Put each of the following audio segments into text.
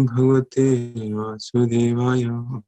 Bhagavate Vasudevaya.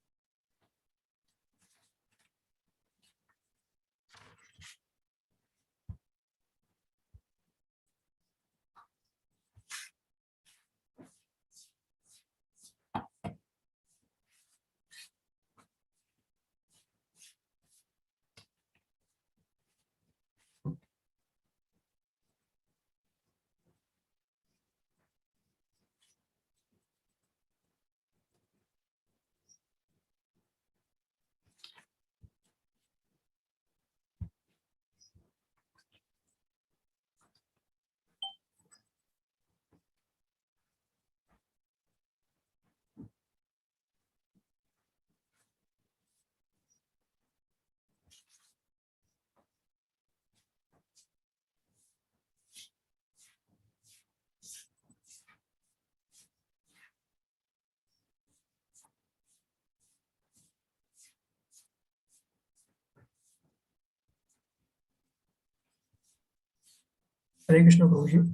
Hare Krishna, Prabhuji.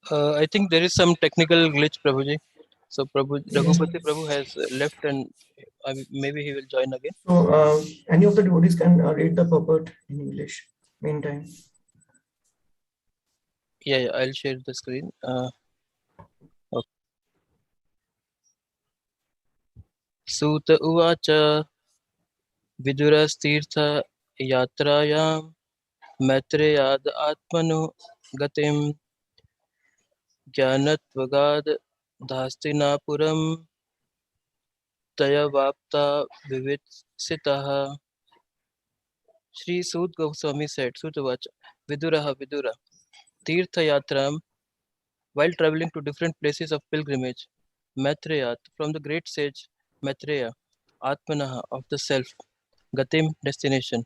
I think there is some technical glitch, Prabhuji. So Raghupati Prabhu has left, and maybe he will join again. So any of the devotees can read the purport in English. Meantime. Yeah, I'll share the screen. Okay. Sutta uvacha vidurastirtha yatrayam maitreyad atmano gatim jnanatvagad dhastinapuram taya vapta vivitsitaha. Sri Sud Goswami said, Sutta uvacha Vidura Tirtha Yatram, while traveling to different places of pilgrimage, Maitreyat, from the great sage Maitreya, Atmanaha, of the self, Gatim, destination,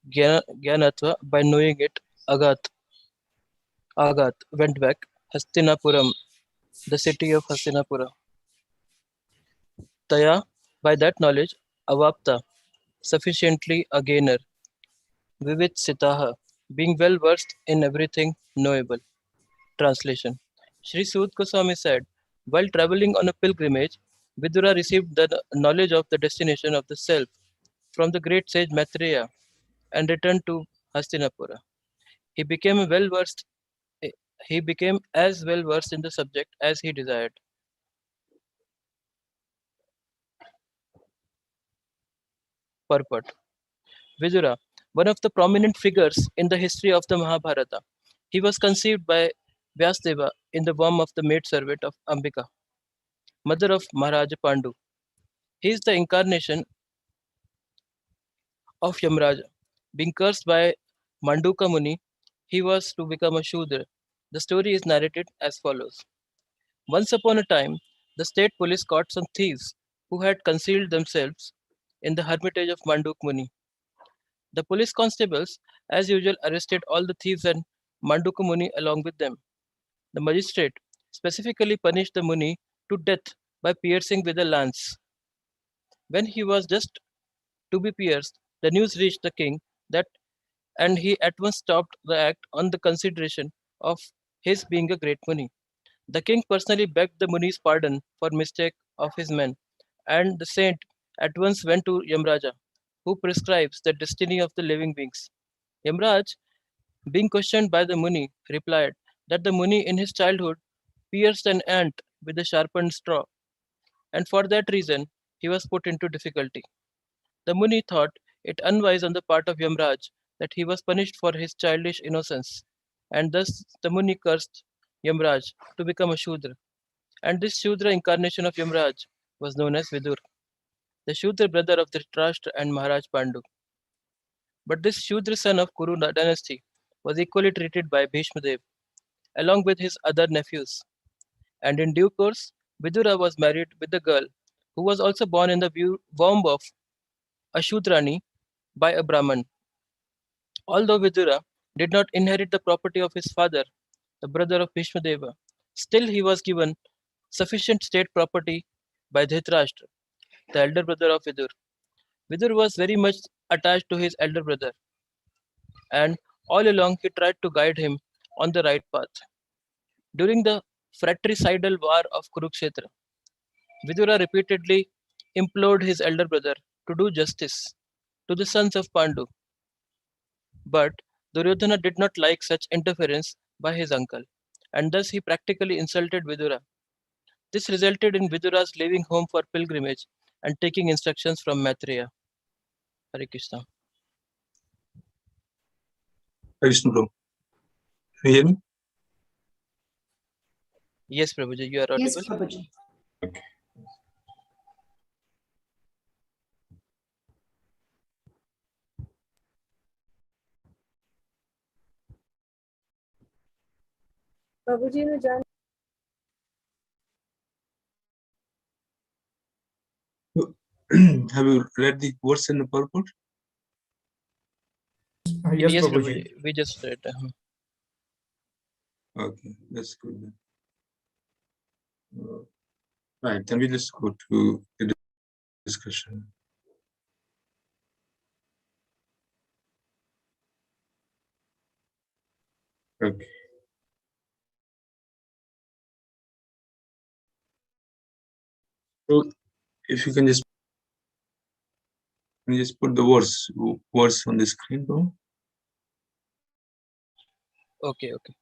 Gyanatva, by knowing it, Agat, went back, Hastinapuram, the city of Hastinapura. Taya, by that knowledge, Avapta, sufficiently a gainer, Vivit Sitaha, being well versed in everything knowable. Translation. Sri Sud Goswami said, while traveling on a pilgrimage, Vidura received the knowledge of the destination of the self from the great sage Maitreya and returned to Hastinapura. He became he became as well versed in the subject as he desired. Purport. Vidura, one of the prominent figures in the history of the Mahabharata, he was conceived by Vyasdeva in the womb of the maidservant of Ambika, mother of Maharaja Pandu. He is the incarnation of Yamraja. Being cursed by Manduka Muni, he was to become a Shudra. The story is narrated as follows. Once upon a time, the state police caught some thieves who had concealed themselves in the hermitage of Manduk Muni. The police constables, as usual, arrested all the thieves and Manduka Muni along with them. The magistrate specifically punished the Muni to death by piercing with a lance. When he was just to be pierced, the news reached the king that and he at once stopped the act on the consideration of his being a great Muni. The king personally begged the Muni's pardon for mistake of his men, and the saint at once went to Yamraja, who prescribes the destiny of the living beings. Yamraj, being questioned by the Muni, replied that the Muni in his childhood pierced an ant with a sharpened straw, and for that reason he was put into difficulty. The Muni thought it unwise on the part of Yamraj that he was punished for his childish innocence, and thus the Muni cursed Yamraj to become a Shudra. And this Shudra incarnation of Yamraj was known as Vidur, the Shudra brother of Dhritarashtra and Maharaj Pandu. But this Shudra son of Kuru dynasty was equally treated by Bhishma Dev, along with his other nephews. And in due course, Vidura was married with a girl who was also born in the womb of a Shudrani by a Brahman. Although Vidura did not inherit the property of his father, the brother of Bhishmadeva, still he was given sufficient state property by Dhritarashtra, the elder brother of Vidur. Vidur was very much attached to his elder brother, and all along he tried to guide him on the right path. During the fratricidal war of Kurukshetra, Vidura repeatedly implored his elder brother to do justice to the sons of Pandu, but Duryodhana did not like such interference by his uncle, and thus he practically insulted Vidura. This resulted in Vidura's leaving home for pilgrimage and taking instructions from Maitreya. Hare Krishna. Krishna bro. Can you hear me? Yes, Prabhuji, you are audible. Yes, Prabhuji. Okay. Prabhuji ने जान Have you read the verse in the purport? Yes, Yes, Prabhuji. Prabhuji, we just read. Okay, that's good then. Right, then we just go to the discussion. Okay. So if you can just put the words on the screen, bro. Okay, okay.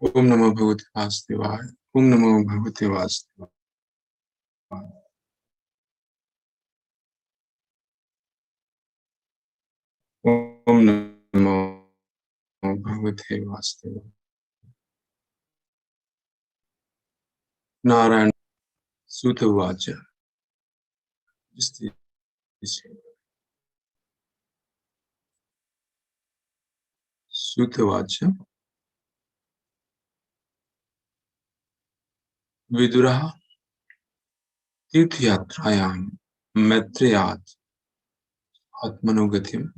Om Namo Bhagavate Vasudevaya. Om Namo Bhagavate Vasudevaya. Om Namo Bhagavate Vasudevaya. Narayan Sutta Vacha. Just this. Sutta Vacha. Vidura Tirthayatrayam Maitreyat Atmanogatim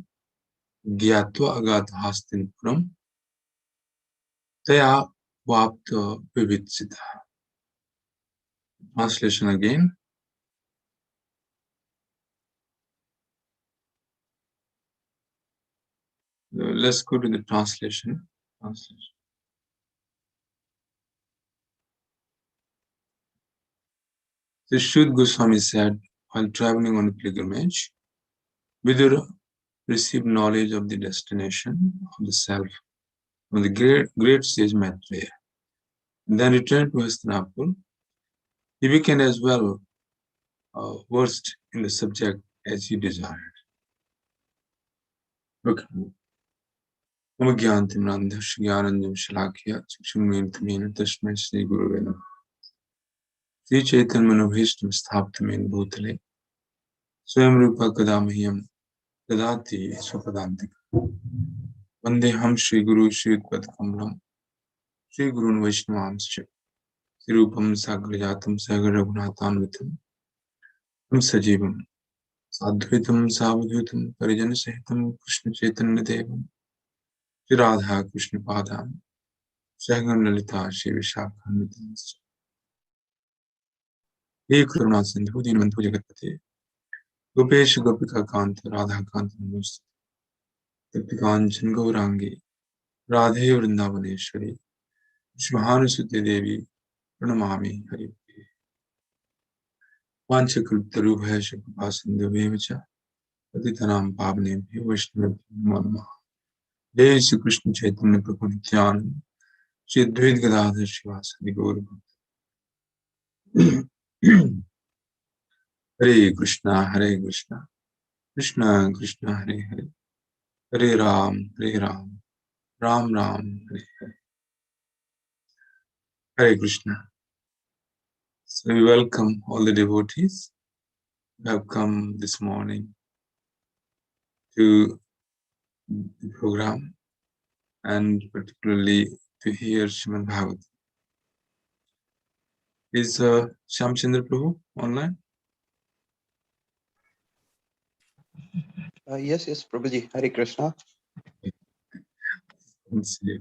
Gyatva Agadhastinpuram Taya Vapta Vivitsita. Translation again. Let's go to the translation. The Shuddha Goswami said, while traveling on a pilgrimage, Vidura received knowledge of the destination of the self from the great sage Maitreya. Then returned to Hastinapur. He became as well versed in the subject as he desired. Okay. Mama Gyantim Randhash Gyananjam Shalakya Chukshuminthamena Tashmai Sri Guru Vena Sri Chaitan Manobhishtam Sthaptamen Bhutale Swayam Rupa Kadamahyam Dadati Swapadantika Vandeham Sri Guru Sri Udpad Kamlam Sri Gurun Vaishnavamscha Sri Rupam Sagrajatam Sagar Raghunathanvitam Sajivam Sadhvitam Savadhutam Parijana Sahitam Krishna Chaitanya Devam Sri Radha Krishna Padam Sahagam Lalita Shri Vishakhanvitam He Karuna Sindhu Dinvantu Jagatpate Gopesh Gopika Kanta Radha Kanta Namaste Gopikanchan Gaurangi Radhe Vrindavaneshwari Vishwahanusute Devi Pranamami Hari Vanchakaltarubhaya Shakapasindhu Patitanam Pavane Vaishnava Mama Jai Shri Krishna Chaitanya Prabhu Nityananda Shri Advaita Gadadhar Srivasadi Gaura Hare Krishna Krishna Krishna Hare Hare Hare Ram Ram Ram Hare Hare. Hare Krishna. So we welcome all the devotees who have come this morning to the program and particularly to hear Śrīmad-Bhāgavatam. Is Shamchandra Prabhu online? Yes, Prabhuji. Hare Krishna. Let's see.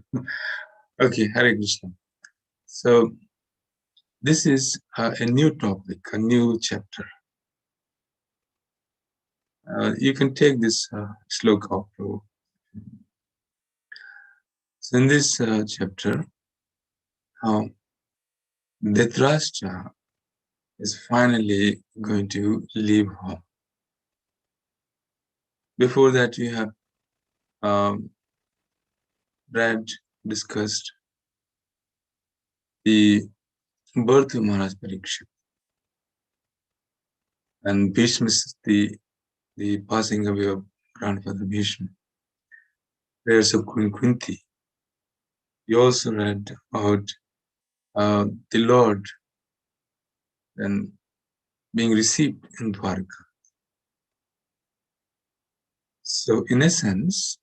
Okay, Hare Krishna. So this is a new topic, a new chapter. You can take this sloka, Prabhu. So in this chapter, Dhritarashtra is finally going to leave home. Before that, we have read, discussed the birth of Maharaj Parikshit and Bhishma, the passing away of grandfather Bhishma, prayers of Queen Kunti. We also read about the Lord and being received in Dwarka. So in essence,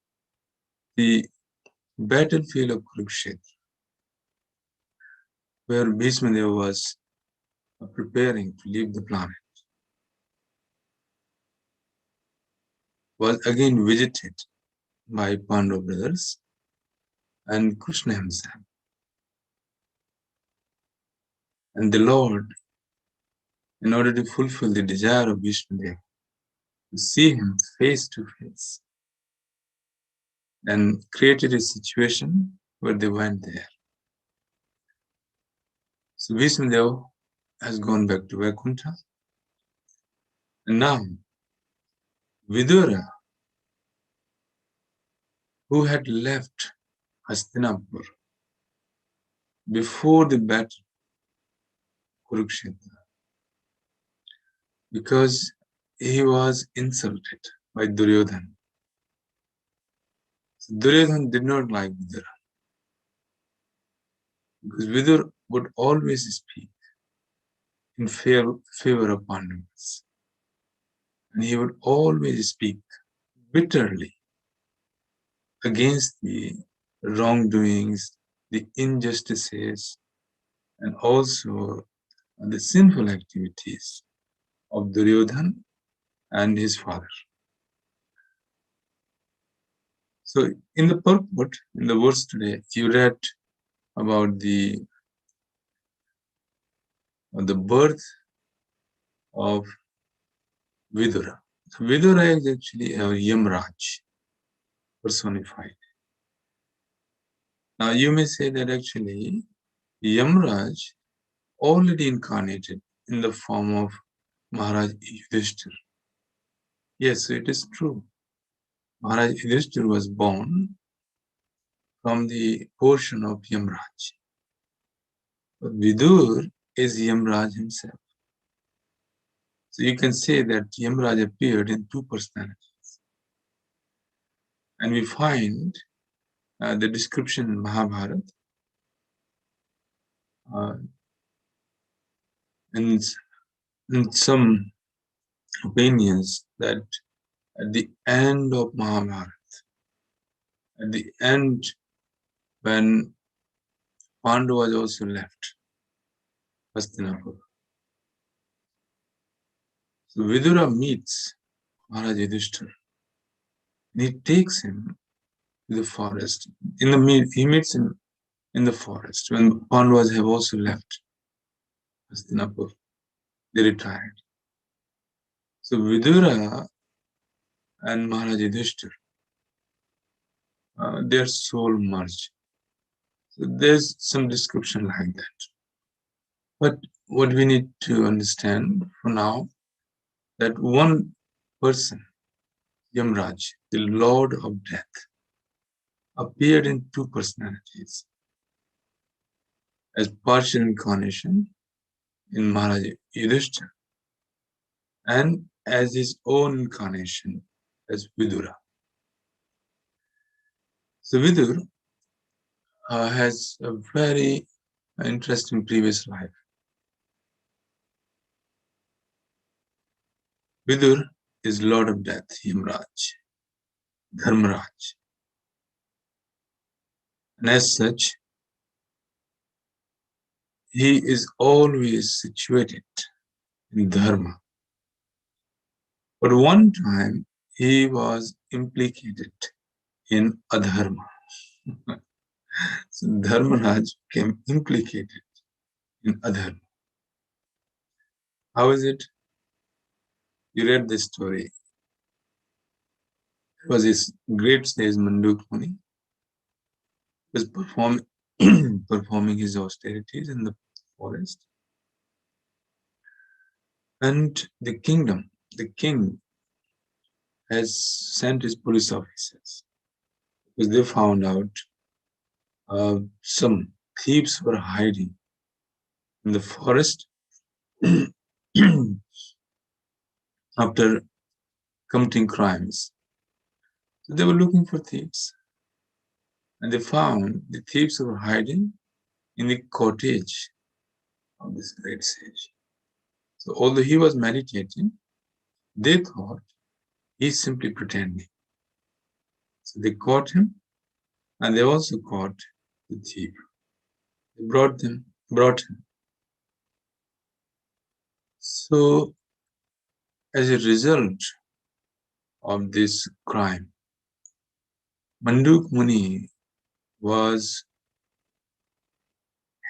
the battlefield of Kurukshetra, where Bhishma Deva was preparing to leave the planet, was again visited by Pandava brothers and Krishna himself. And the Lord, in order to fulfill the desire of Bhishma Deva, to see him face to face, and created a situation where they went there. So Bhishma Deva has gone back to Vaikuntha, and now Vidura, who had left Hastinapur before the battle Kurukshetra, because he was insulted by Duryodhana. So Duryodhana did not like Vidura, because Vidura would always speak in favor of Pandavas, and he would always speak bitterly against the wrongdoings, the injustices, and also the sinful activities of Duryodhana and his father. So in the purport, in the verse today, you read about the birth of Vidura. So Vidura is actually a Yamraj personified. Now you may say that actually Yamraj already incarnated in the form of Maharaj Yudhishthira. Yes, it is true. Maharaj Yudhishthira was born from the portion of Yamraj. But Vidur is Yamraj himself. So you can say that Yamraj appeared in two personalities. And we find the description in Mahabharata in some opinions that at the end of Mahabharata, at the end when Pandu was also left Hastinapur, so Vidura meets Maharaj Yudhishthira and he takes him to the forest. He meets him in the forest when Pandavas have also left Hastinapur. They retired. So Vidura and Maharaj Yudhishthira, their soul merged. So there's some description like that. But what we need to understand for now, that one person, Yamraj, the Lord of Death, appeared in two personalities as partial incarnation in Maharaj Yudhishthira and as his own incarnation as Vidura. So Vidura has a very interest in previous life. Vidur is Lord of Death, Yamraj, Dharmaraj. And as such, he is always situated in Dharma. But one time he was implicated in Adharma. So Dharmaraj became implicated in Adharma. How is it? You read this story. There was this great sage Manduk Muni was performing his austerities in the forest. And the king has sent his police officers because they found out some thieves were hiding in the forest after committing crimes. So they were looking for thieves. And they found the thieves were hiding in the cottage of this great sage. So although he was meditating, they thought he's simply pretending. So they caught him, and they also caught the thief. They brought him. So as a result of this crime, Manduk Muni was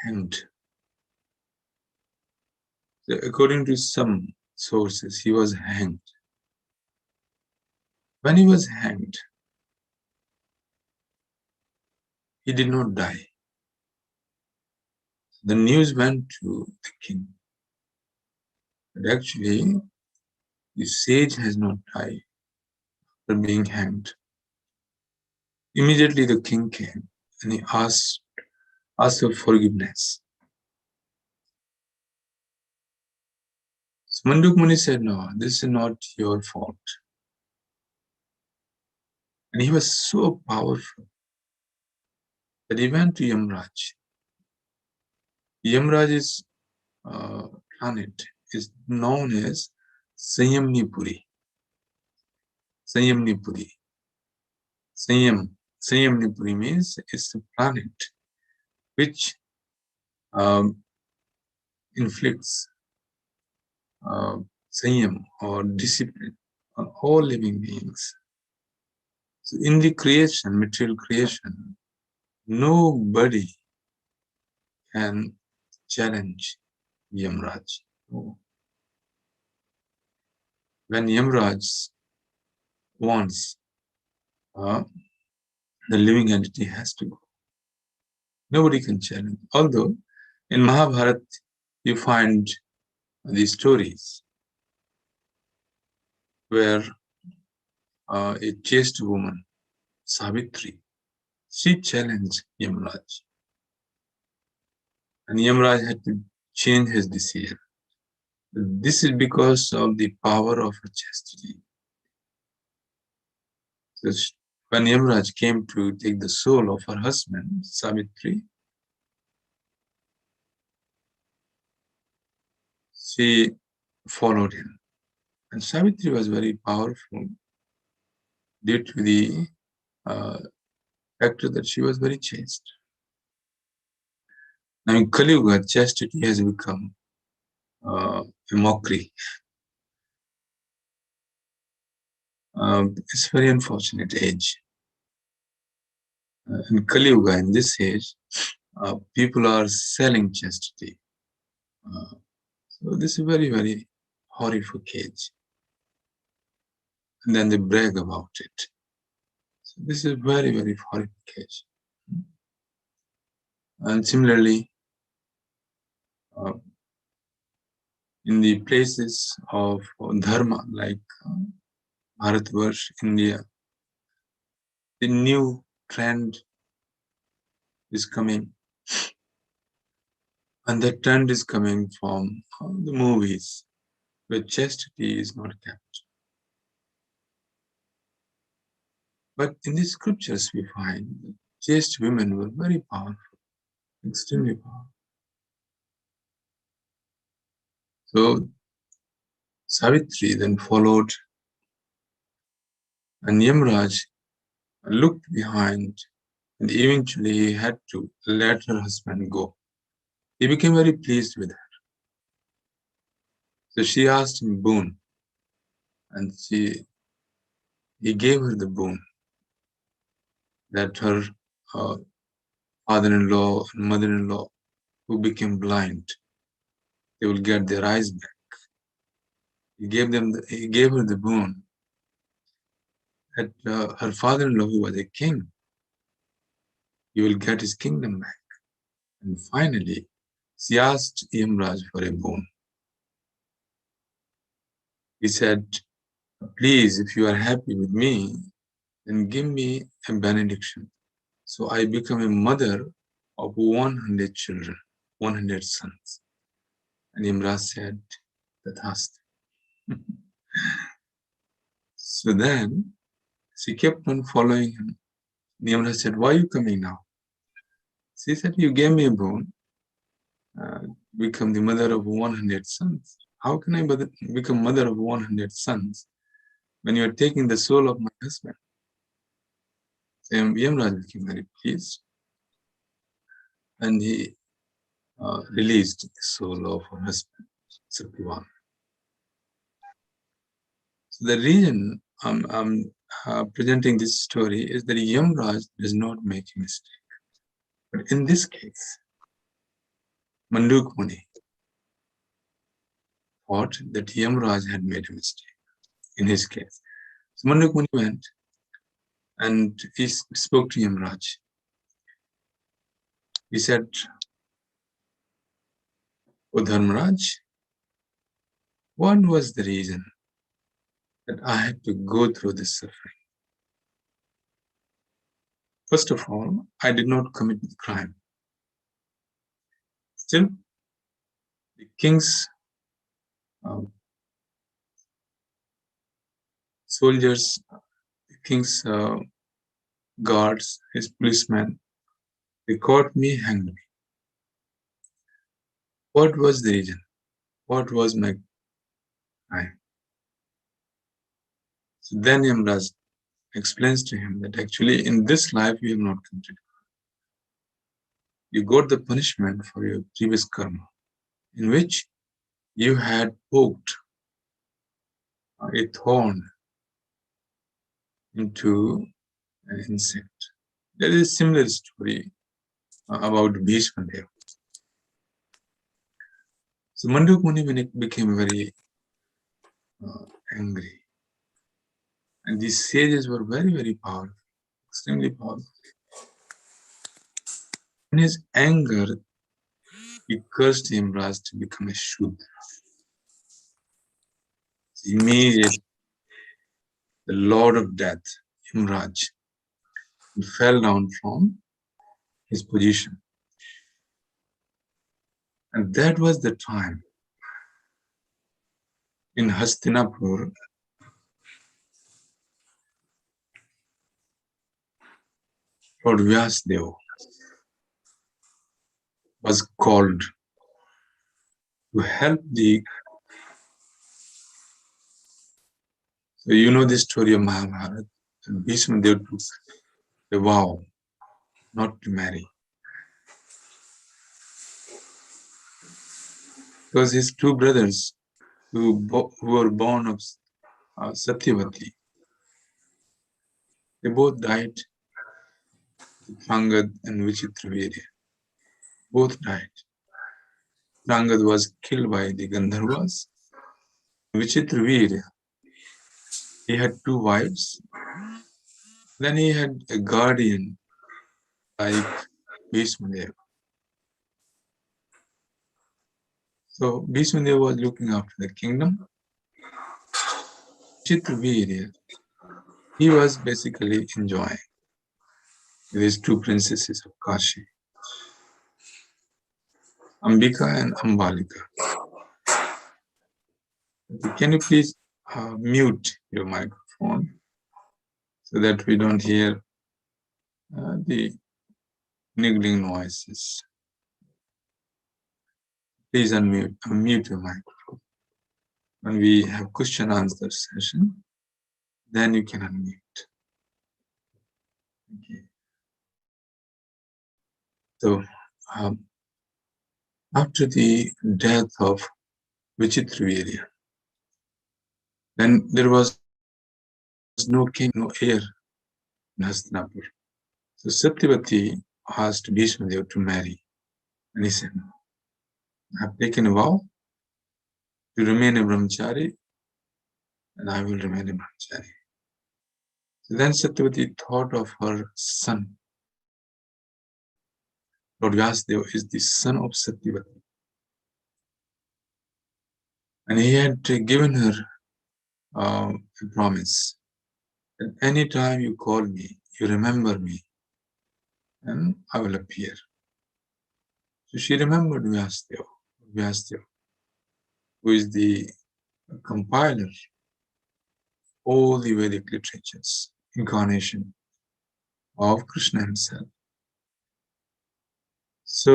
hanged. So according to some sources, he was hanged. When he was hanged, he did not die. The news went to the king. But actually, the sage has not died after being hanged. Immediately the king came and he asked for forgiveness. So Manduk Muni said, no, this is not your fault. And he was so powerful that he went to Yamraj. Yamraj's planet is known as Sanyamnipuri. Sanyamnipuri. Sanyamnipuri means it's a planet which inflicts Sanyam or discipline on all living beings. So in the creation, material creation, nobody can challenge Yamraj. No. When Yamraj wants, the living entity has to go. Nobody can challenge. Although in Mahabharata you find these stories where a chaste woman, Savitri, she challenged Yamraj. And Yamraj had to change his decision. This is because of the power of her chastity. So when Yamraj came to take the soul of her husband, Savitri, she followed him. And Savitri was very powerful due to the factor that she was very chaste. Now in Kali Yuga, chastity has become a mockery. It's a very unfortunate age. In Kali Yuga, in this age, people are selling chastity. So this is very, very horrific age. And then they brag about it. So this is very, very horrific age. And similarly, in the places of dharma like Bharatvarsh, India, the new trend is coming. And that trend is coming from the movies where chastity is not kept. But in the scriptures we find that chaste women were very powerful, extremely powerful. So Savitri then followed, and Yamraj looked behind, and eventually he had to let her husband go. He became very pleased with her. So she asked him boon, and he gave her the boon that her father-in-law and mother-in-law who became blind, they will get their eyes back. He gave her the boon that her father-in-law, who was a king, he will get his kingdom back. And finally, she asked Yamraj for a boon. He said, please, if you are happy with me, then give me a benediction. So I become a mother of 100 children, 100 sons. And Yamraj said, Tathasthu. So then she kept on following him. Yamraj said, why are you coming now? She said, you gave me a boon, become the mother of 100 sons. How can I become mother of 100 sons when you are taking the soul of my husband? So Yamraj became very pleased, and he released the soul of her husband, Satyavan. So the reason I'm presenting this story is that Yamraj does not make a mistake. But in this case, Manduk Muni thought that Yamraj had made a mistake in his case. So Manduk Muni went and he spoke to Yamraj. He said, O Dharmaraj, what was the reason that I had to go through this suffering? First of all, I did not commit the crime. Still, the king's soldiers, the king's guards, his policemen, they caught me, hanged me. What was the reason? What was my crime? So then Yamraj explains to him that actually in this life you have not committed. You got the punishment for your previous karma, in which you had poked a thorn into an insect. There is a similar story about Bhishma Deva. So Manduk Muni became very angry. And these sages were very, very powerful, extremely powerful. In his anger, he cursed Yamraj to become a Shudra. Immediately, the Lord of Death, Yamraj, fell down from his position. And that was the time in Hastinapur, Lord Vyasdeva was called to help the. So you know the story of Mahabharata. Bhishma Deva took a vow not to marry. Because his two brothers who were born of Satyavati, they both died. Angad and Vichitravirya. Both died. Angad was killed by the Gandharvas. Vichitravirya, he had two wives. Then he had a guardian like Bhishma Deva. So Bhishma Deva was looking after the kingdom. Vichitravirya, he was basically enjoying with his two princesses of Kashi, Ambika and Ambalika. Can you please mute your microphone so that we don't hear the niggling noises? Please unmute your microphone. when we have question answer session, then you can unmute. Okay. So, after the death of Vichitravirya, then there was no king, no heir in Hastinapur. So Satyavati asked Bhishma to marry, and he said, "No, I have taken a vow to remain a brahmachari, and I will remain a brahmachari." So then Satyavati thought of her son. Lord Vyasdeva is the son of Satyavati, and he had given her a promise that any time you call me, you remember me, and I will appear. So she remembered Vyasdeva, who is the compiler of all the Vedic literatures, incarnation of Krishna himself. So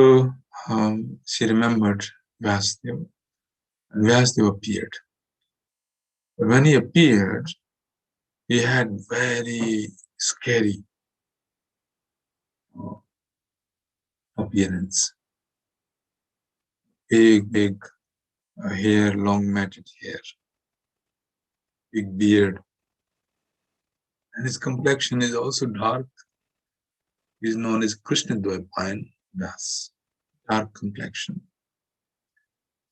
she remembered Vyasdeva, and Vyasdeva appeared. But when he appeared, he had very scary appearance. Big hair, long matted hair, big beard. And his complexion is also dark. He is known as Krishna Dvaipayan Das, dark complexion.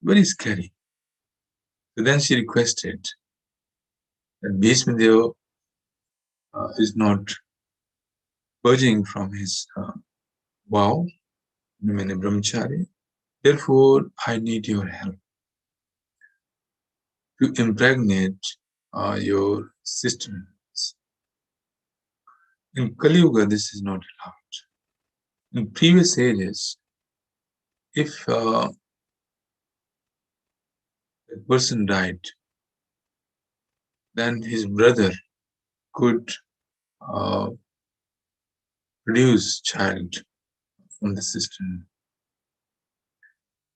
Very scary. So then she requested that Bhishma Deva is not budging from his vow, remain a brahmachari. Therefore, I need your help to impregnate your sister. In Kali Yuga, this is not allowed. In previous ages, if a person died, then his brother could produce child from the sister.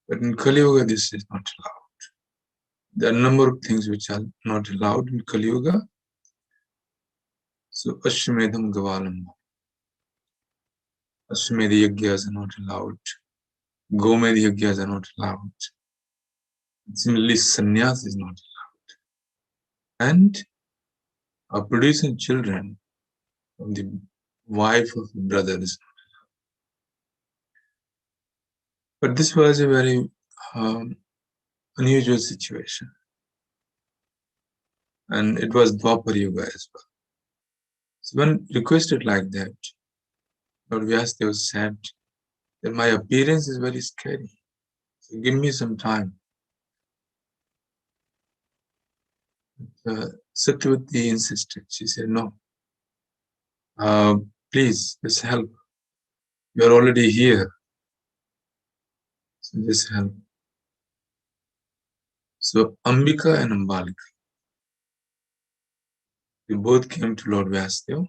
But in Kali Yuga, this is not allowed. There are a number of things which are not allowed in Kali Yuga. So, Ashwamedham Gavalam. Ashwamedha Yagyas are not allowed. Gomedha Yagyas are not allowed. Similarly, sannyas is not allowed. And producing children from the wife of the brother is not allowed. But this was a very unusual situation. And it was Dwapar Yuga as well. So when requested like that, Lord Vyasdeva said that my appearance is very scary. So give me some time. Satyavati insisted. She said, no, please, just help. You are already here. So just help. So Ambika and Ambalika, they both came to Lord Vyasdeva.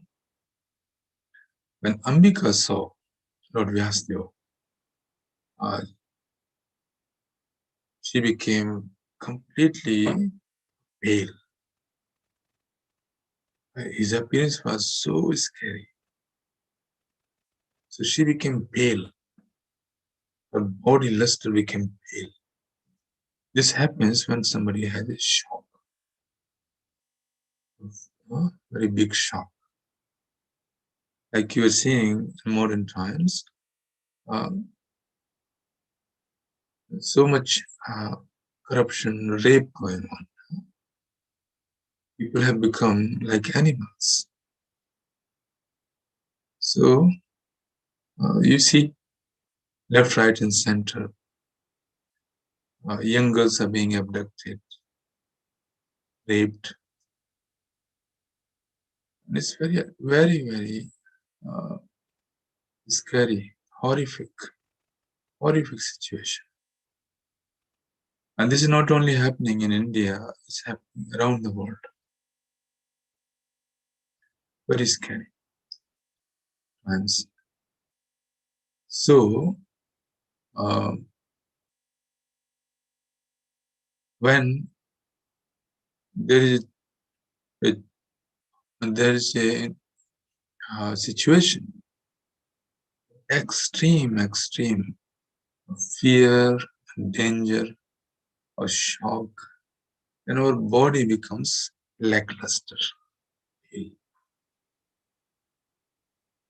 When Ambika saw Lord Vyasdeva, she became completely pale. His appearance was so scary. So she became pale. Her body luster became pale. This happens when somebody has a shock, a very big shock. Like you are seeing in modern times, so much corruption, rape going on. People have become like animals. So you see left, right, and center. Young girls are being abducted, raped. And it's very, very, very scary, horrific situation. And this is not only happening in India, it's happening around the world. Very scary times. So, when there is a situation, extreme fear, danger, or shock, and our body becomes lackluster.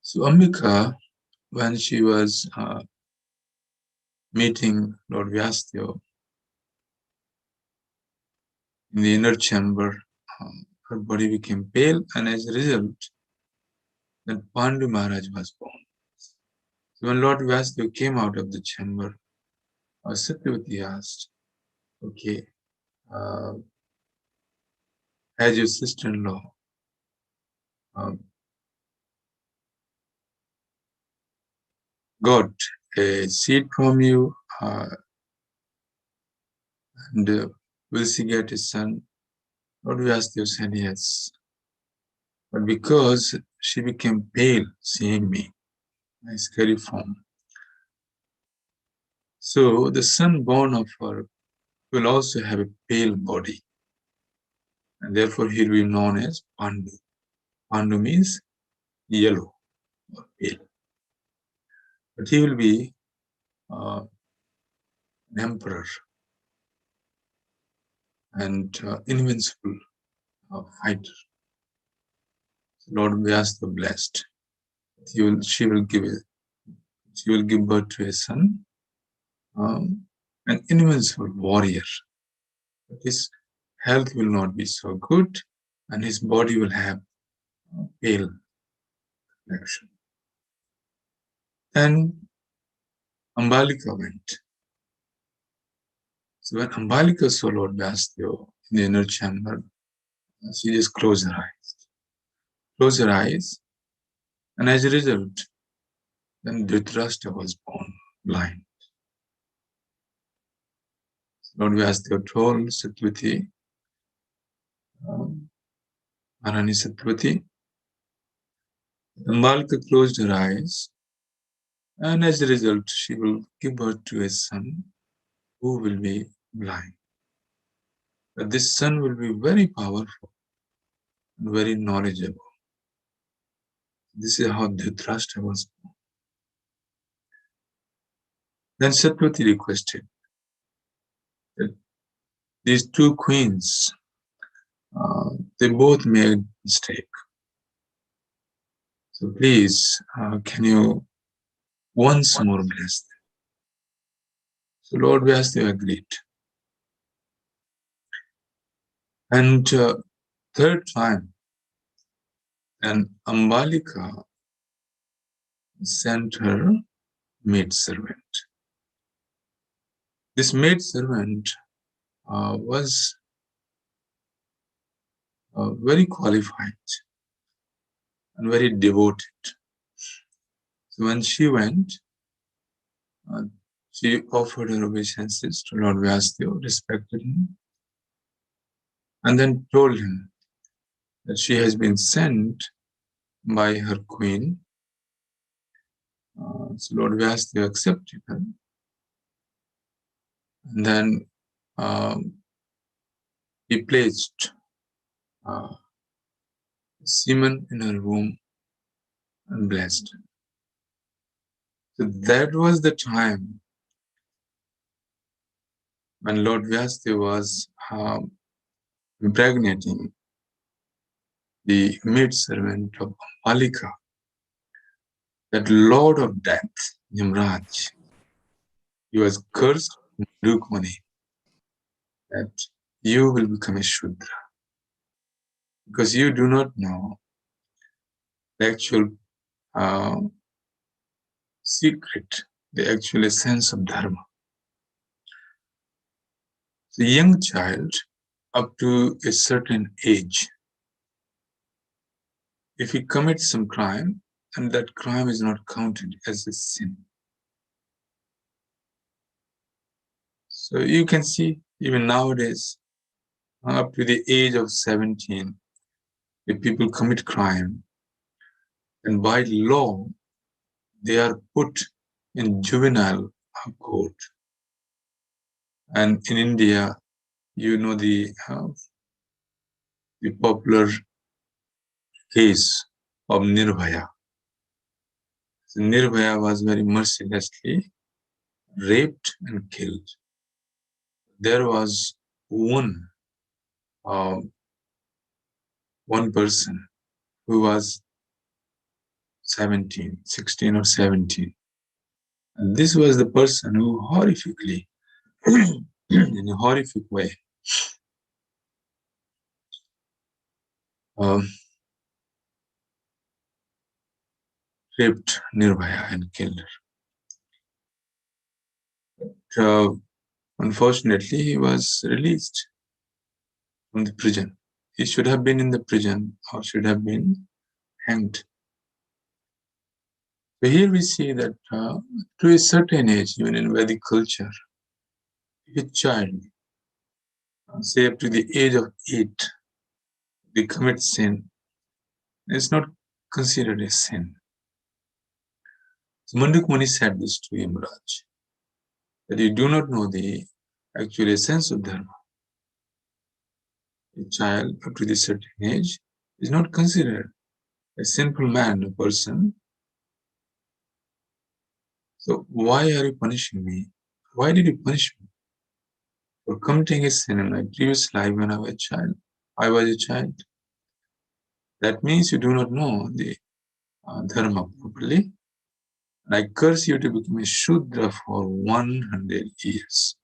So Ambika, when she was meeting Lord Vyasdev in the inner chamber, her body became pale, and as a result, then Pandu Maharaj was born. So when Lord Vyasdev came out of the chamber, Satyavati asked, okay, has your sister-in-law got a seed from you, and will she get a son? Lord Vyasdev said yes. But because she became pale seeing me, my scary form, so the son born of her will also have a pale body, and therefore he will be known as Pandu. Pandu means yellow or pale. But he will be an emperor and invincible fighter. Lord Vyasdev blessed. She will give birth to a son, an invincible warrior. But his health will not be so good, and his body will have pale complexion. Then Ambalika went. So when Ambalika saw Lord Vyasdev in the inner chamber, she just closed her eyes, and as a result, then Dhritarashtra was born blind. Lord Vyasdev told Satyavati, Maharani Satyavati, Ambalika closed her eyes, and as a result, she will give birth to a son who will be blind. But this son will be very powerful and very knowledgeable. This is how Dhritarashtra was born. Then Satyavati requested that these two queens, they both made mistake. So please, can you once more bless them? So Lord Vyasdev agreed. And third time, and Ambalika sent her maidservant. This maidservant was very qualified and very devoted. So when she went, she offered her obeisances to Lord Vyasdev, respected him, and then told him that she has been sent by her queen. So Lord Vyasdev accepted her. And then he placed semen in her womb and blessed her. So that was the time when Lord Vyasdev was impregnating the maidservant of Ambalika, that Lord of Death, Yamraj, he was cursed in Raghupati that you will become a Shudra, because you do not know the actual secret, the actual essence of Dharma. The young child, up to a certain age, if he commits some crime, and that crime is not counted as a sin. So you can see, even nowadays, up to the age of 17, if people commit crime, and by law, they are put in juvenile court. And in India, you know the the popular case of Nirbhaya. So Nirbhaya was very mercilessly raped and killed. There was one person who was 16 or 17. And this was the person who horrifically, in a horrific way, raped Nirbhaya and killed her. Unfortunately, he was released from the prison. He should have been in the prison or should have been hanged. So here we see that to a certain age, even in Vedic culture, if a child, say up to the age of 8, they commit sin, it's not considered a sin. So Manduk Muni said this to Yamraj, that you do not know the actual essence of dharma. A child up to the certain age is not considered a sinful man, a person. So why are you punishing me? Why did you punish me for committing a sin in my previous life when I was a child? That means you do not know the dharma properly. And I curse you to become a Shudra for 100 years.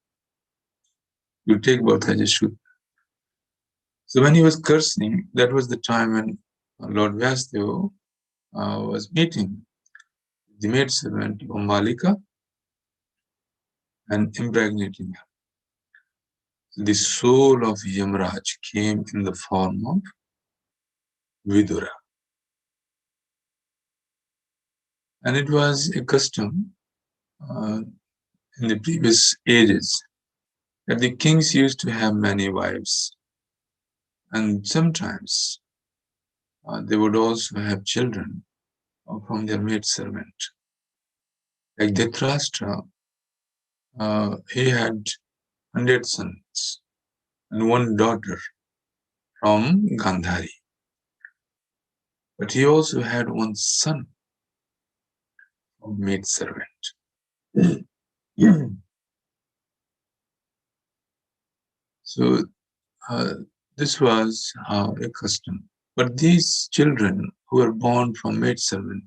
You take birth as a Shudra. So when he was cursing, that was the time when Lord Vyasdeva was meeting the maidservant of Malika and impregnating her. The soul of Yamraj came in the form of Vidura. And it was a custom in the previous ages that the kings used to have many wives. And sometimes they would also have children from their maidservant. Like Dhritarashtra, he had 100 sons and one daughter from Gandhari. But he also had one son from maidservant. So this was a custom. But these children who were born from maidservant,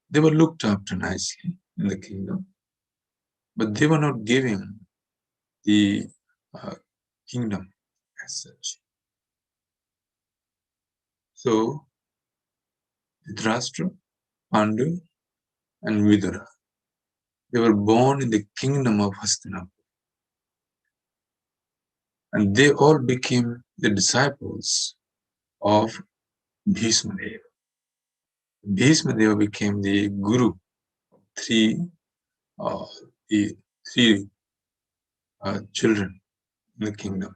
they were looked after nicely in the kingdom. But they were not given the kingdom as such. So Dhritarashtra, Pandu, and Vidura, they were born in the kingdom of Hastinapur. And they all became the disciples of Bhishmadeva. Bhishmadeva became the guru of the three children in the kingdom.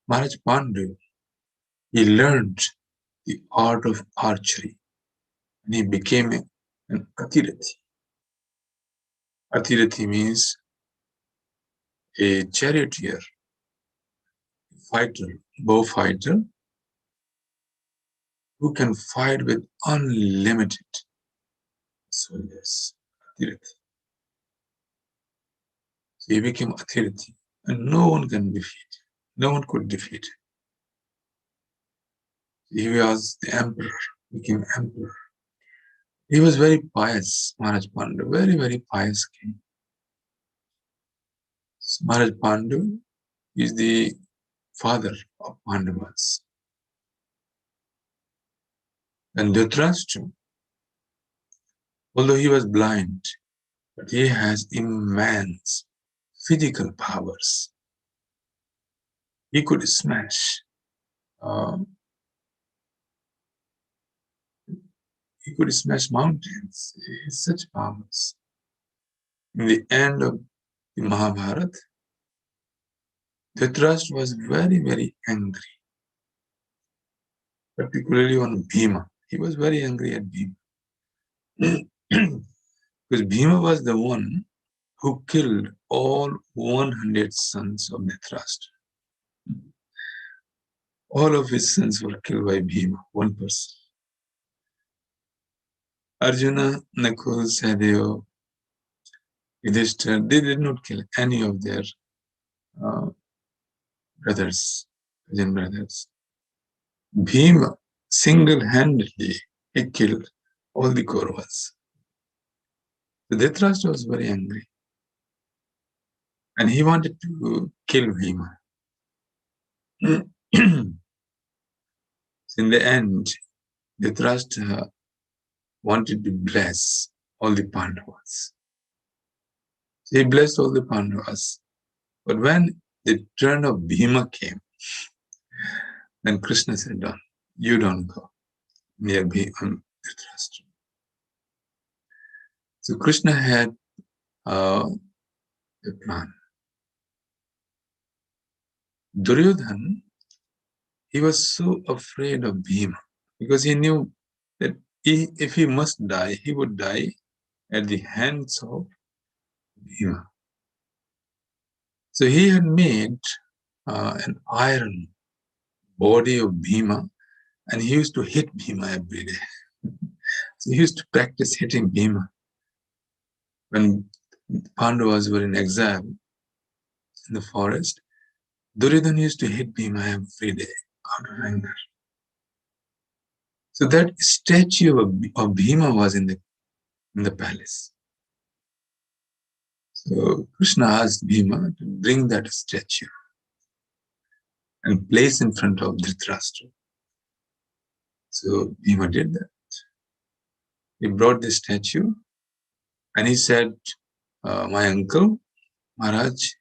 Maharaj Pandu, he learned the art of archery and he became an Atirathi. Atirathi means a charioteer, fighter, bow fighter, who can fight with unlimited soldiers. Atirathi. So he became Atirathi, and no one can defeat him. No one could defeat him. He was the emperor, became emperor. He was very pious, Maharaj Pandu, very, very pious king. So Maharaj Pandu is the father of Pandavas. And Dhritarashtra, although he was blind, but he has immense physical powers. He could smash mountains. He has such powers. In the end of the Mahabharata, Dhritarashtra was very, very angry, particularly on Bhima. He was very angry at Bhima. Because Bhima was the one who killed all 100 sons of Dhritarashtra. All of his sons were killed by Bhima, one person. Arjuna, Nakul, Sahadeva, Yudhishthira, they did not kill any of their brothers, cousin brothers. Bhima single-handedly he killed all the Kauravas. So Dhritarashtra was very angry, and he wanted to kill Bhima. In the end, Dhritarashtra wanted to bless all the Pandavas. He blessed all the Pandavas. But when the turn of Bhima came, then Krishna said, you don't go near Dhritarashtra. So Krishna had a plan. Duryodhana, he was so afraid of Bhima because he knew that if he must die, he would die at the hands of Bhima. So he had made an iron body of Bhima, and he used to hit Bhima every day. So he used to practice hitting Bhima. When Pandavas were in exile in the forest, Duryodhana used to hit Bhima every day out of anger. So that statue of Bhima was in the palace. So Krishna asked Bhima to bring that statue and place in front of Dhritarashtra. So Bhima did that. He brought the statue and he said, my uncle, Maharaj,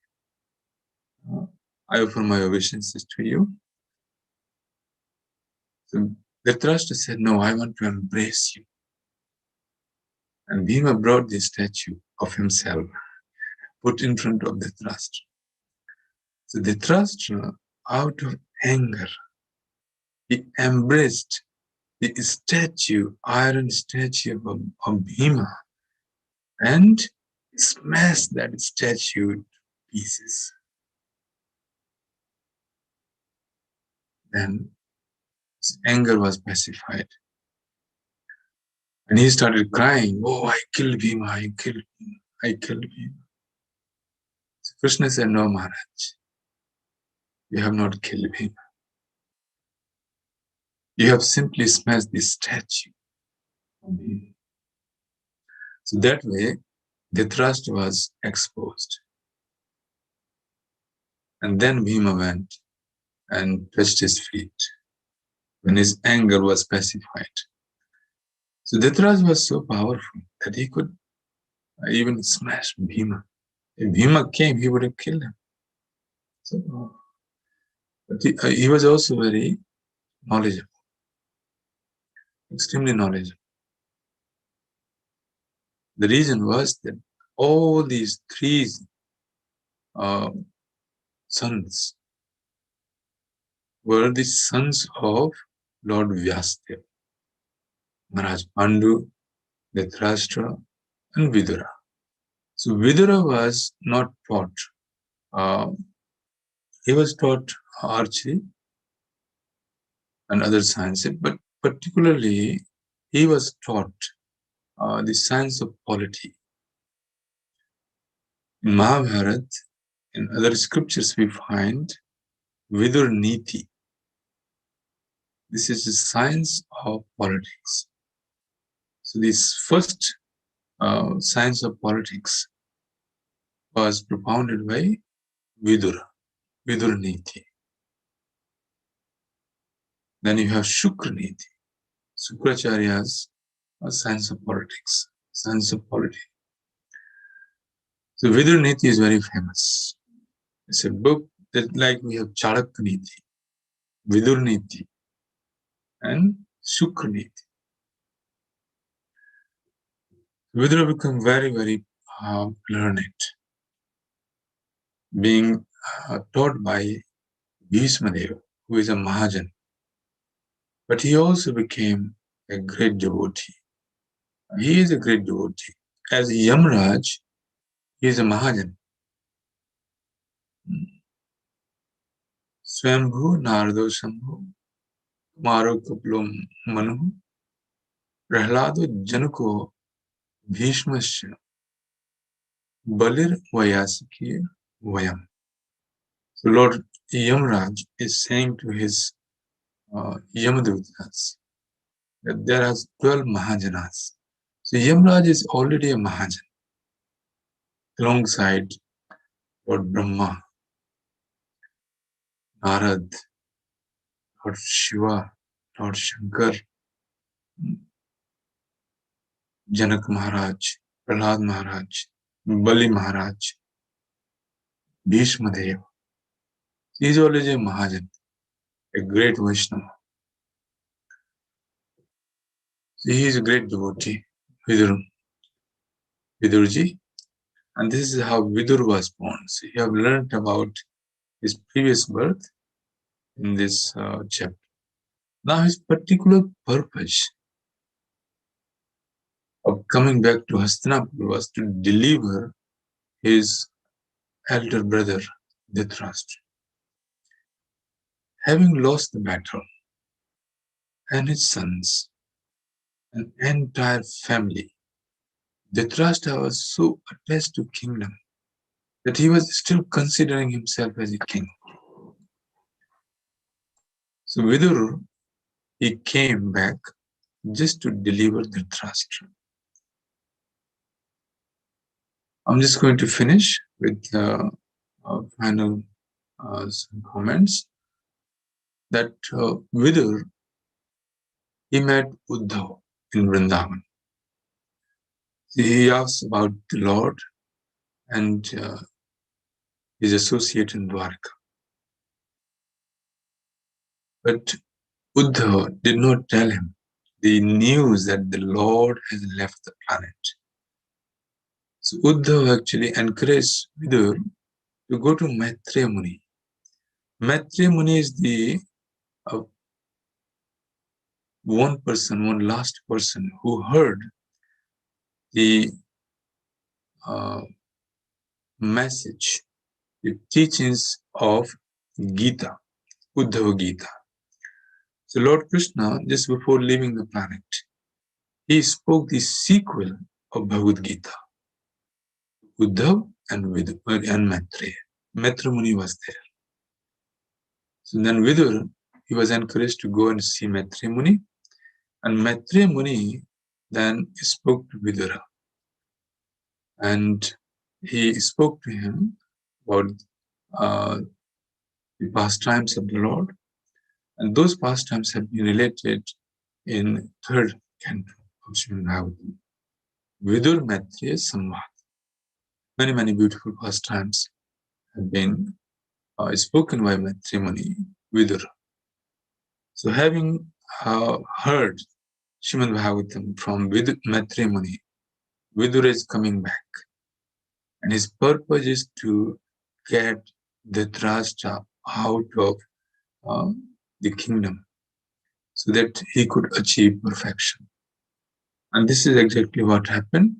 I offer my obeisances to you. So Dhritarashtra said, no, I want to embrace you. And Bhima brought the statue of himself, put in front of Dhritarashtra. So Dhritarashtra, out of anger, he embraced the statue, iron statue of Bhima, and smashed that statue to pieces. Then his anger was pacified. And he started crying, oh, I killed Bhima, I killed Bhima, I killed Bhima. So Krishna said, no, Maharaj, you have not killed Bhima. You have simply smashed the statue of Bhima. So that way, Dhritarashtra was exposed. And then Bhima went and touched his feet when his anger was pacified. So Dhritarashtra was so powerful that he could even smash Bhima. If Bhima came, he would have killed him. So, but he was also very knowledgeable, extremely knowledgeable. The reason was that all these three sons were the sons of Lord Vyasdev, Maharaj Pandu, Dhritarashtra, and Vidura. So Vidura was not taught. He was taught archery and other sciences, but particularly he was taught the science of polity. In Mahabharata, in other scriptures, we find Vidur Niti. This is the science of politics. So this first science of politics was propounded by Vidura, Vidur Niti. Then you have Shukra Niti, Sukracharya's science of politics, science of polity. So Vidur Niti is very famous. It's a book that, like we have Charaka Niti, Vidur Niti, and Shukra Niti. Vidura became very, very learned, being taught by Bhishmadeva, who is a Mahajan. But he also became a great devotee. He is a great devotee. As Yamraj, he is a Mahajan. Swambhu Narado Shambhu Maro Kaplo Manu Prahlado Janako Bhishmasya Balir Vayasiki Vayam. So Lord Yamraj is saying to his Yamadutas that there are 12 Mahajanas. So Yamraj is already a Mahajan alongside Lord Brahma, Narad, Lord Shiva, Lord Shankar, Janak Maharaj, Prahlad Maharaj, Bali Maharaj, Bhishma Deva. He is already a Mahajan, a great Vaishnava. So he is a great devotee, Vidurji. And this is how Vidur was born. So you have learned about his previous birth in this chapter. Now his particular purpose of coming back to Hastinapur was to deliver his elder brother Dhritarashtra. Having lost the battle, and his sons, an entire family, Dhritarashtra was so attached to kingdom that he was still considering himself as a king. So Vidur, he came back just to deliver Dhritarashtra. I'm just going to finish with final some comments that Vidur, he met Uddhav in Vrindavan. He asked about the Lord and his associate in Dwarka. But Uddhav did not tell him the news that the Lord has left the planet. So Uddhav actually encouraged Vidur to go to Maitreya Muni. Maitreya Muni is the one last person who heard the message, the teachings of Gita, Uddhava Gita. So Lord Krishna, just before leaving the planet, he spoke the sequel of Bhagavad Gita. Uddhav and Vidur and Maitreya. Maitreya Muni was there. So then Vidur, he was encouraged to go and see Maitreya Muni, and Maitreya Muni then spoke to Vidura, and he spoke to him about the pastimes of the Lord, and those pastimes have been related in third canto of Śrīmad-Bhāgavatam. Vidur Maitreya Samvad. Many beautiful pastimes have been spoken by Maitreya Muni, Vidura. So having heard Śrīmad-Bhāgavatam from Maitreya Muni, Vidura is coming back, and his purpose is to get Dhritarashtra out of the kingdom so that he could achieve perfection. And this is exactly what happened,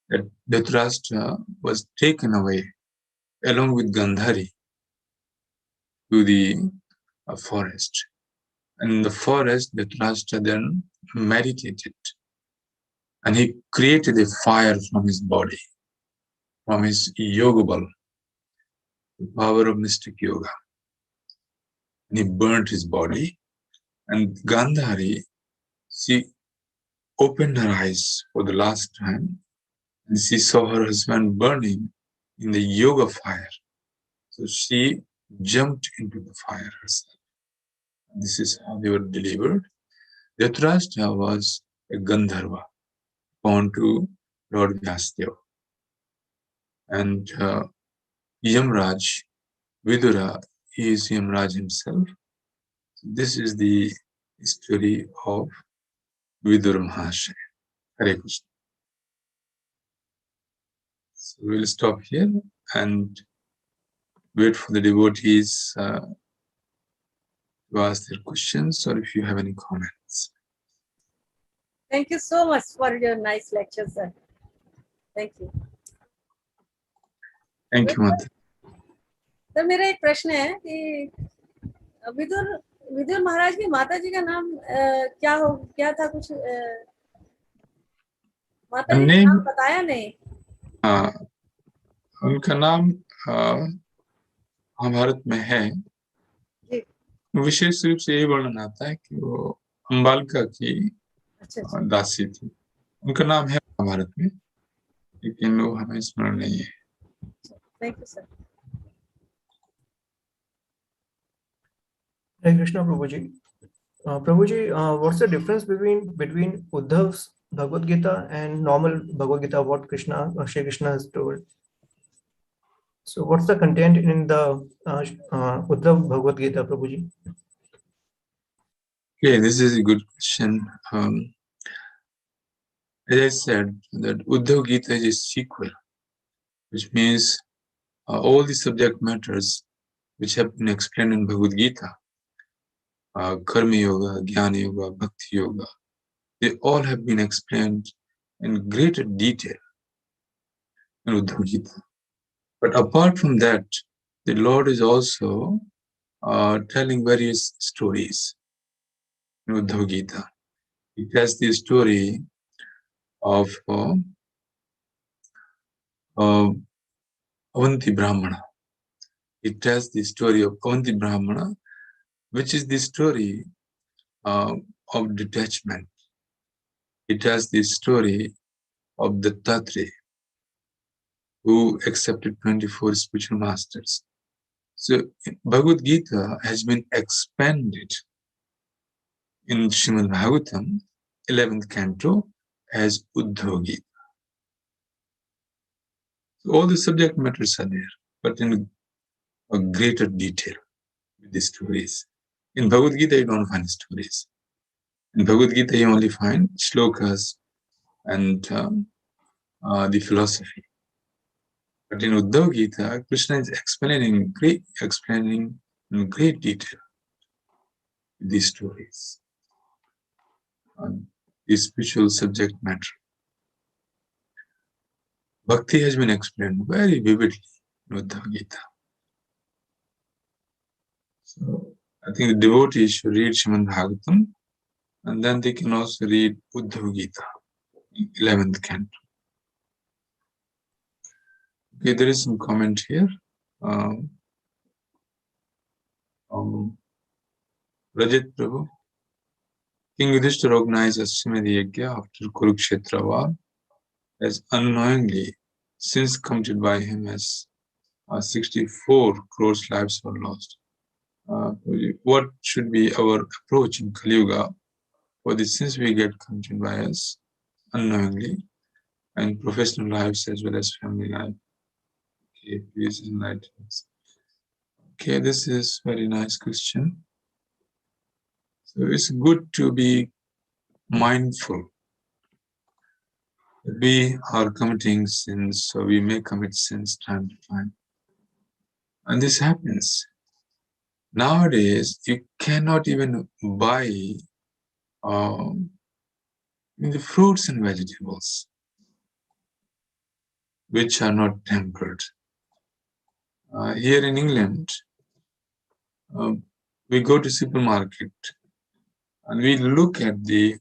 that Dhritarashtra was taken away along with Gandhari to the forest. And in the forest, Dhritarashtra then meditated, and he created a fire from his body, from his yoga ball, the power of mystic yoga. And he burnt his body, and Gandhari, she opened her eyes for the last time, and she saw her husband burning in the yoga fire. So she jumped into the fire herself. This is how they were delivered. Dhritarashtra was a Gandharva born to Lord Vyasdeva. And Yamraj, Vidura, is Yamraj himself. This is the story of Vidura Mahashaya. Hare Krishna. So we'll stop here and wait for the devotees to ask their questions, or if you have any comments. Thank you so much for your nice lecture, sir. Thank you. Thank you, Mata. Sir मेरा एक प्रश्न है कि विदुर विदुर महाराज की माता जी का नाम क्या था कुछ माता जी का name, नाम बताया नहीं. उनका नाम महाभारत में है. जी. विशेष रूप से ये वर्णन आता है कि वो अम्बालिका की अच्छा. दासी थी. उनका नाम है महाभारत में, लेकिन वो हमें स्मरण नहीं है. Thank you, sir. Hare Krishna, Prabhuji. Prabhuji, what's the difference between Uddhav's Bhagavad Gita and normal Bhagavad Gita, what Shri Krishna has told? So what's the content in the Uddhav Bhagavad Gita, Prabhuji? Okay, this is a good question. As I said, that Uddhav Gita is a sequel, which means all the subject matters which have been explained in Bhagavad Gita, Karma Yoga, Jnana Yoga, Bhakti Yoga, they all have been explained in greater detail in Uddhav Gita. But apart from that, the Lord is also telling various stories in Uddhav Gita. He tells the story of Avanti Brahmana. It tells the story of Avanti Brahmana, which is the story of detachment. It tells the story of Dattatreya, who accepted 24 spiritual masters. So Bhagavad Gita has been expanded in Śrīmad-Bhāgavatam, 11th canto, as Uddhava Gita. So all the subject matters are there, but in a greater detail with the stories. In Bhagavad Gita, you don't find stories. In Bhagavad Gita, you only find shlokas and the philosophy. But in Uddhava Gita, Krishna is explaining in great detail these stories, the spiritual subject matter. Bhakti has been explained very vividly in Uddhava Gita. So I think the devotees should read Śrīmad-Bhāgavatam, and then they can also read Uddhava Gita, 11th canto. Okay, there is some comment here. Rajat Prabhu, King Yudhishthira organized a Srimad Yajna after Kurukshetra war, as unknowingly, sins committed by him as 64 crores lives were lost. What should be our approach in Kali Yuga for the sins we get committed by us unknowingly, and professional lives as well as family life? Okay, please enlighten us. Okay, this is very nice question. So it's good to be mindful that we are committing sins, so we may commit sins time to time. And this happens. Nowadays, you cannot even buy the fruits and vegetables which are not tempered. Here in England, we go to supermarket and we look at the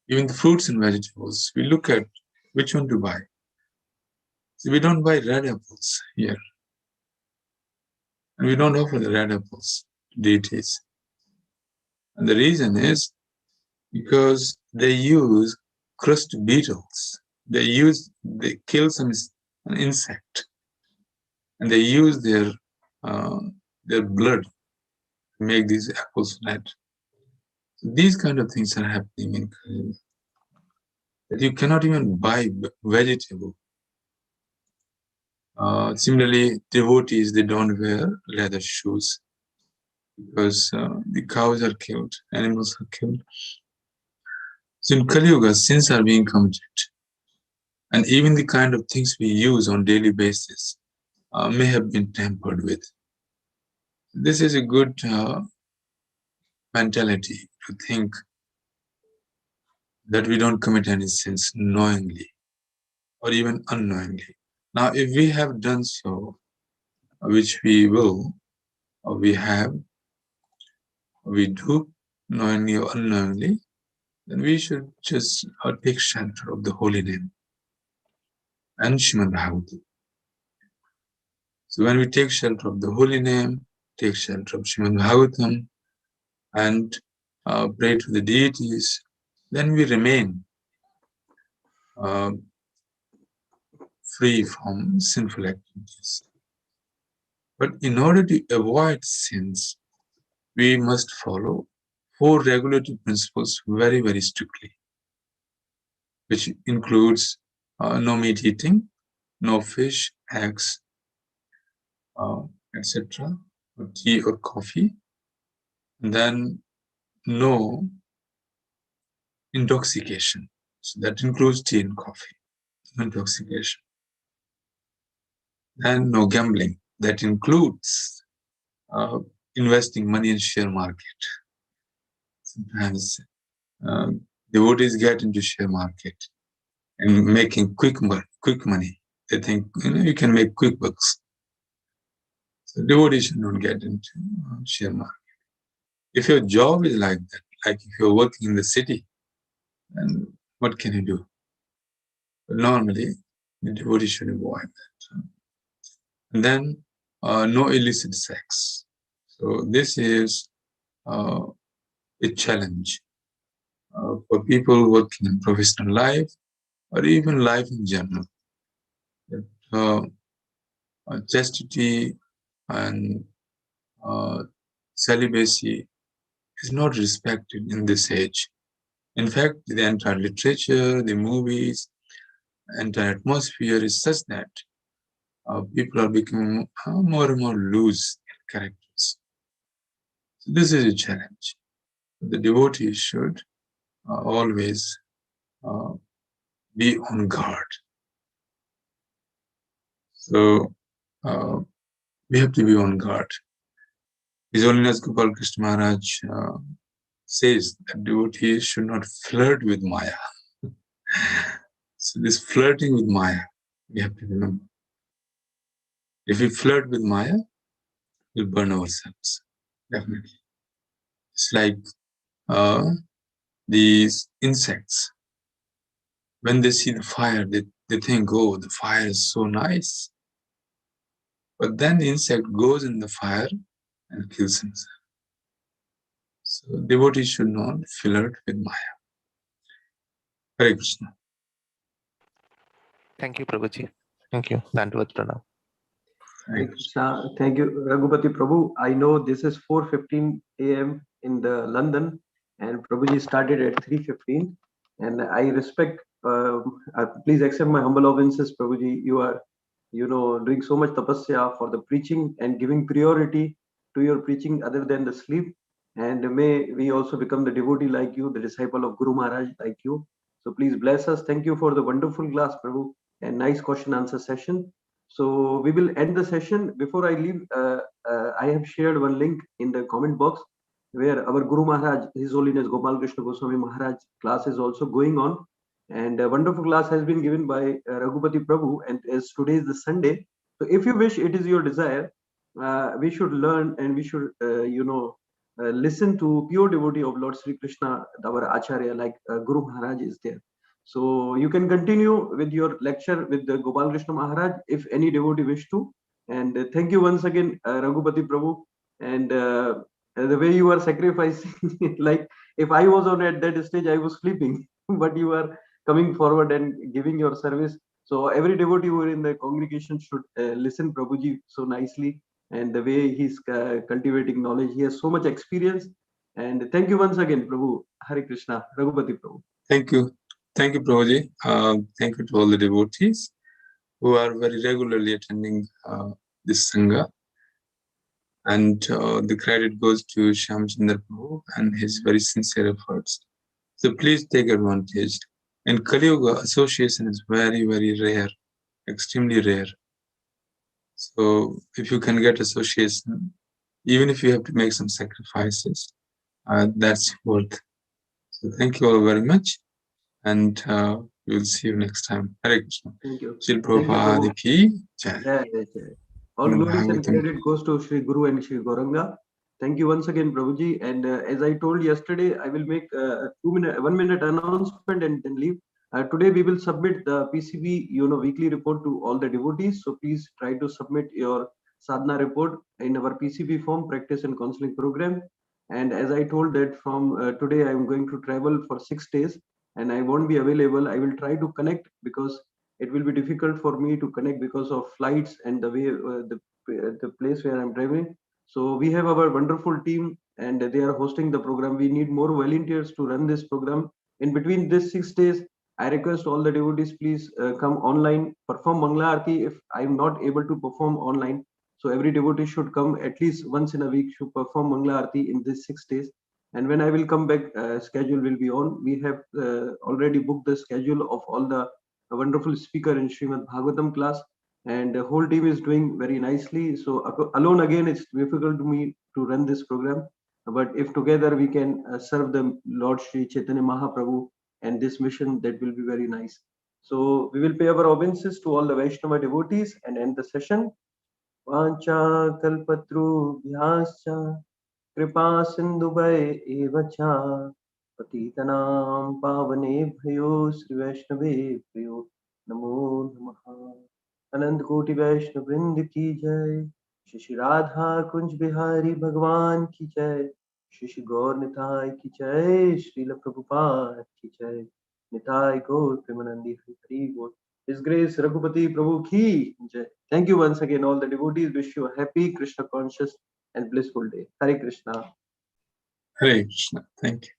even the fruits and vegetables. We look at which one to buy. So we don't buy red apples here, and we don't offer the red apples to deities. And the reason is because they use crust beetles. They kill an insect, and they use their blood to make these apples red. So these kind of things are happening in Kali. That you cannot even buy vegetable. Similarly, devotees, they don't wear leather shoes because the cows are killed, animals are killed. So in Kali Yuga, sins are being committed, and even the kind of things we use on daily basis may have been tampered with. This is a good mentality to think that we don't commit any sins knowingly or even unknowingly. Now, if we have done so, which we will, we do knowingly or unknowingly, then we should just take shelter of the holy name and Śrīmad-Bhāgavatam. So when we take shelter of the holy name, take shelter of Śrīmad-Bhāgavatam, and pray to the deities, then we remain free from sinful activities. But in order to avoid sins, we must follow 4 regulatory principles very, very strictly, which includes no meat eating, no fish, eggs, etc., or tea or coffee, and then no intoxication. So that includes tea and coffee, no intoxication. And no gambling. That includes investing money in share market. Sometimes devotees get into share market and making quick money. They think you can make quick bucks. So devotees should not get into share market. If your job is like that, like if you're working in the city, then what can you do? But normally, the devotee should avoid that. And then no illicit sex. So this is a challenge for people working in professional life or even life in general. That chastity and celibacy is not respected in this age. In fact, the entire literature, the movies, entire atmosphere is such that people are becoming more and more loose in characters. So this is a challenge. The devotee should always be on guard. So we have to be on guard. His Holiness Gopal Krishna Maharaj says that devotees should not flirt with Maya. So this flirting with Maya, we have to remember. If we flirt with Maya, we'll burn ourselves, definitely. It's like these insects. When they see the fire, they think, oh, the fire is so nice. But then the insect goes in the fire and kills himself. So devotees should not flirt with Maya. Hare Krishna. Thank you, Prabhuji. Thank you. Dandavat Pranam. Hare Krishna. Thank you, Raghupati Prabhu. I know this is 4:15 a.m. in the London, and Prabhuji started at 3:15. And I respect. Please accept my humble obeisances, Prabhuji. You are, doing so much tapasya for the preaching and giving priority to your preaching other than the sleep. And may we also become the devotee like you, the disciple of Guru Maharaj like you. So please bless us. Thank you for the wonderful class, Prabhu, and nice question answer session. So we will end the session. Before I leave, I have shared one link in the comment box where our Guru Maharaj, His Holiness Gopal Krishna Goswami Maharaj class is also going on. And a wonderful class has been given by Raghupati Prabhu, and as today is the Sunday. So if you wish, it is your desire, we should learn and we should, listen to pure devotee of Lord Sri Krishna, our Acharya, like Guru Maharaj is there. So you can continue with your lecture with the Gopal Krishna Maharaj if any devotee wish to. And thank you once again, Raghupati Prabhu. And the way you are sacrificing, like if I was on at that stage, I was sleeping, but you are coming forward and giving your service. So every devotee who are in the congregation should listen Prabhuji so nicely, and the way he's cultivating knowledge. He has so much experience. And thank you once again, Prabhu. Hare Krishna, Raghupati Prabhu. Thank you. Thank you, Prabhuji. Thank you to all the devotees who are very regularly attending this Sangha. And the credit goes to Shyamchandra Prabhu and his very sincere efforts. So please take advantage. In Kali Yuga, association is very, very rare, extremely rare. So if you can get association, even if you have to make some sacrifices, that's worth. So thank you all very much. And we will see you next time. Hare Krishna. Thank you. Shri Prabhupada ki jai. Jai, jai, jai. All glories and Bhagavatam. credit goes to Shri Guru and Shri Gauranga. Thank you once again, Prabhuji. And as I told yesterday, I will make a 1 minute announcement and then leave. Today we will submit the PCB, weekly report to all the devotees. So please try to submit your sadhana report in our PCB form, practice and counseling program. And as I told that from today, I am going to travel for 6 days and I won't be available. I will try to connect because it will be difficult for me to connect because of flights and the way the place where I'm traveling. So we have our wonderful team and they are hosting the program. We need more volunteers to run this program. In between these 6 days, I request all the devotees, please come online, perform Mangala Aarti if I'm not able to perform online. So every devotee should come at least once in a week to perform Mangala Aarti in these 6 days. And when I will come back, schedule will be on. We have already booked the schedule of all the wonderful speaker in Śrīmad-Bhāgavatam class. And the whole team is doing very nicely. So alone again, it's difficult to me to run this program. But if together we can serve the Lord Shri Chaitanya Mahaprabhu and this mission, that will be very nice. So we will pay our obeisances to all the Vaishnava devotees and end the session. Vancha kalpatru vyascha kripa sindhubhai evacha patitanam pavane bhayo Sri Vaishnave bhayo namo namaha. अनंत कोटि वैष्णव वृंद की जय। श्री श्री राधा कुंज बिहारी भगवान की जय। श्री श्री गौर निताय की जय। श्रील प्रभुपाद की जय। निताय गौर प्रेमानंदी हरि बोल। His Grace Raghupati Prabhu ki jai. Thank you once again, all the devotees. Wish you a happy, Krishna conscious and blissful day. Hare Krishna. Hare Krishna. Thank you.